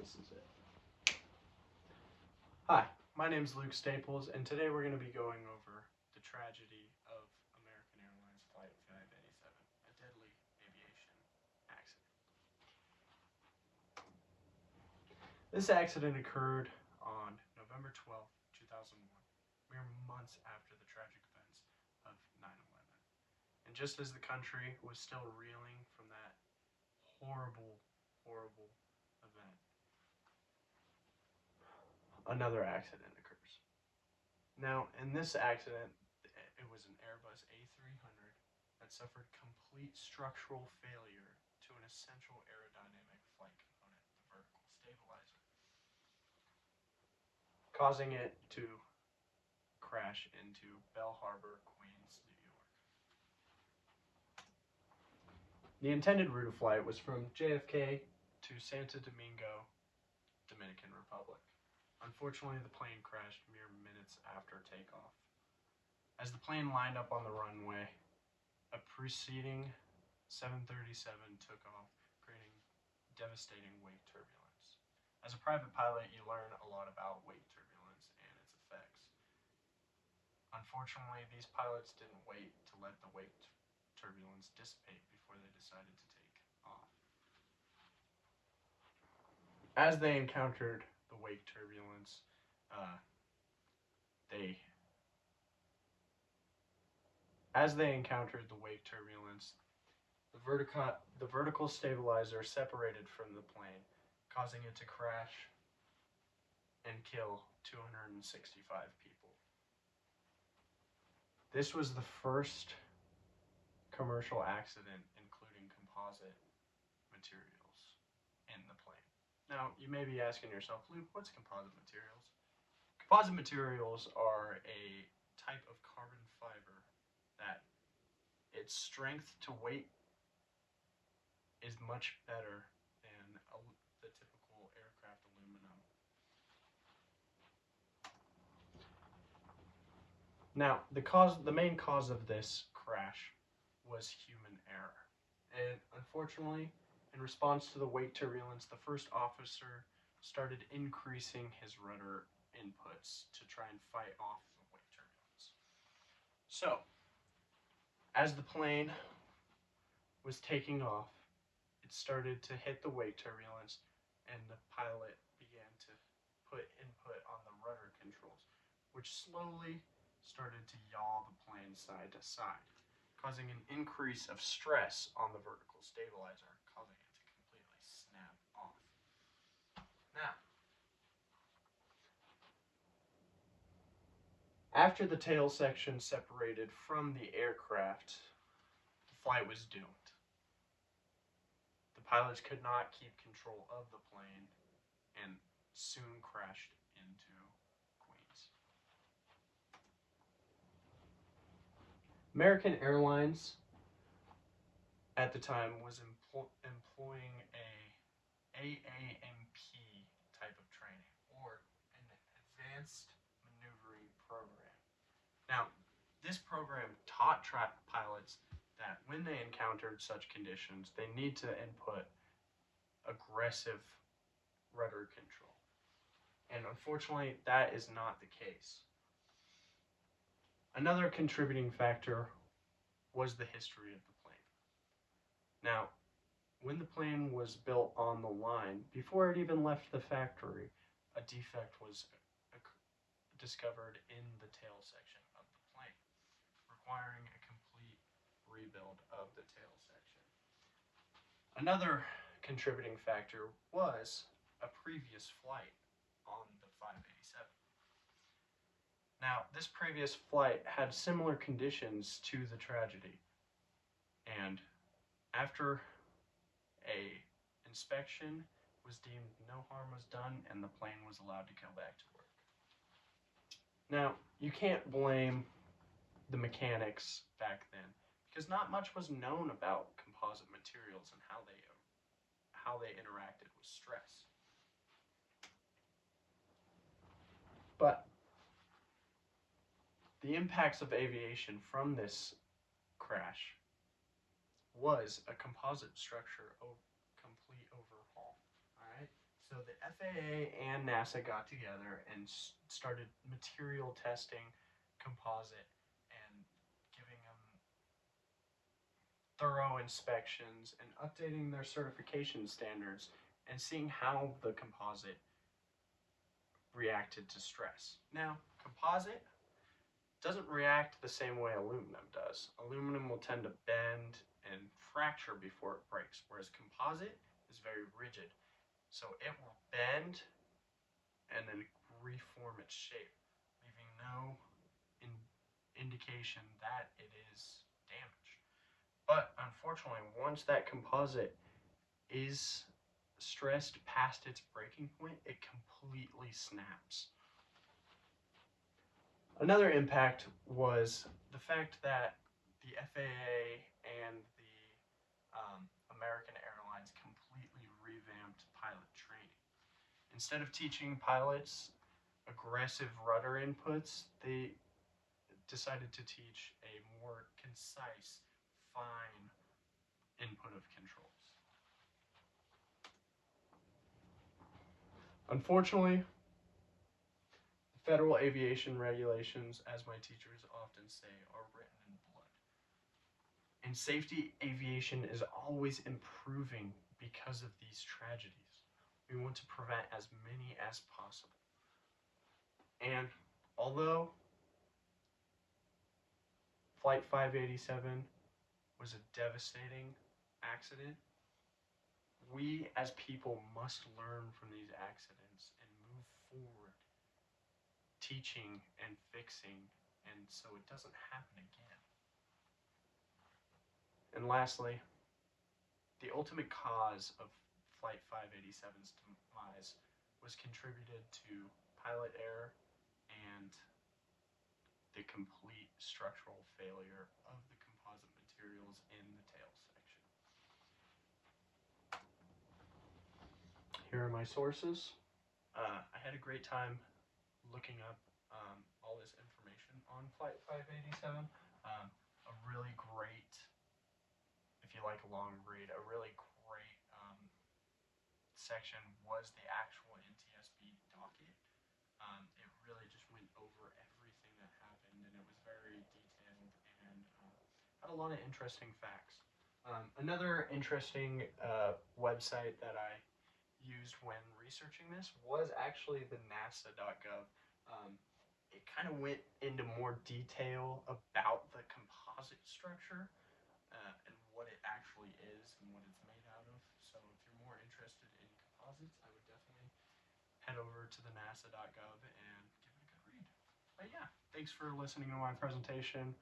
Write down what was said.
This is it. Hi, my name is Luke Staples, and today we're going to be going over the tragedy of American Airlines Flight 587, a deadly aviation accident. This accident occurred on November 12th, 2001, mere months after the tragic events of 9/11. And just as the country was still reeling from that horrible, horrible event, another accident occurs. Now, in this accident, it was an Airbus A300 that suffered complete structural failure to an essential aerodynamic flight component, the vertical stabilizer, causing it to crash into Bell Harbor, Queens, New York. The intended route of flight was from JFK to Santo Domingo, Dominican Republic. Unfortunately, the plane crashed mere minutes after takeoff. As the plane lined up on the runway, a preceding 737 took off, creating devastating wake turbulence. As a private pilot, you learn a lot about wake turbulence and its effects. Unfortunately, these pilots didn't wait to let the wake turbulence dissipate before they decided to take off. As they encountered the wake turbulence, the vertical stabilizer separated from the plane, causing it to crash and kill 265 people. This was the first commercial accident including composite materials in the plane. Now, you may be asking yourself, Luke, what's composite materials? Composite materials are a type of carbon fiber that its strength to weight is much better than the typical aircraft aluminum. Now, the main cause of this crash was human error. And unfortunately, in response to the wake turbulence, the first officer started increasing his rudder inputs to try and fight off the wake turbulence. So, as the plane was taking off, it started to hit the wake turbulence, and the pilot began to put input on the rudder controls, which slowly started to yaw the plane side to side, causing an increase of stress on the vertical stabilizer, causing it to completely snap off. Now, after the tail section separated from the aircraft, the flight was doomed. The pilots could not keep control of the plane and soon crashed into Queens. American Airlines at the time was employing a AAMP type of training, or an advanced maneuvering program. Now, this program taught pilots that when they encountered such conditions, they need to input aggressive rudder control. And unfortunately, that is not the case. Another contributing factor was the history of the plane. Now, when the plane was built on the line, before it even left the factory, a defect was discovered in the tail section of the plane, requiring a complete rebuild of the tail section. Another contributing factor was a previous flight on the 587. Now, this previous flight had similar conditions to the tragedy, and after a inspection was deemed no harm was done and the plane was allowed to go back to work. Now, you can't blame the mechanics back then because not much was known about composite materials and how they interacted with stress. But the impacts of aviation from this crash was a composite structure complete overhaul. All right, So the FAA and NASA got together and started material testing composite and giving them thorough inspections and updating their certification standards and seeing how the composite reacted to stress. Now, composite doesn't react the same way aluminum does. Aluminum will tend to bend and fracture before it breaks, whereas composite is very rigid. So it will bend and then reform its shape, leaving no indication that it is damaged. But unfortunately, once that composite is stressed past its breaking point, it completely snaps. Another impact was the fact that the FAA and the American Airlines completely revamped pilot training. Instead of teaching pilots aggressive rudder inputs, they decided to teach a more concise, fine input of controls. Unfortunately, federal aviation regulations, as my teachers often say, are written in blood. And safety aviation is always improving because of these tragedies. We want to prevent as many as possible. And although Flight 587 was a devastating accident, we as people must learn from these accidents and move forward, teaching and fixing, and so it doesn't happen again. And lastly, the ultimate cause of Flight 587's demise was contributed to pilot error and the complete structural failure of the composite materials in the tail section. Here are my sources. I had a great time looking up all this information on Flight 587. A really great, if you like a long read, a really great section was the actual NTSB docket. It really just went over everything that happened, and it was very detailed and had a lot of interesting facts. Another interesting website that I used when researching this was actually the nasa.gov. It kind of went into more detail about the composite structure and what it actually is and what it's made out of. So if you're more interested in composites, I would definitely head over to the nasa.gov and give it a good read. But yeah, thanks for listening to my presentation.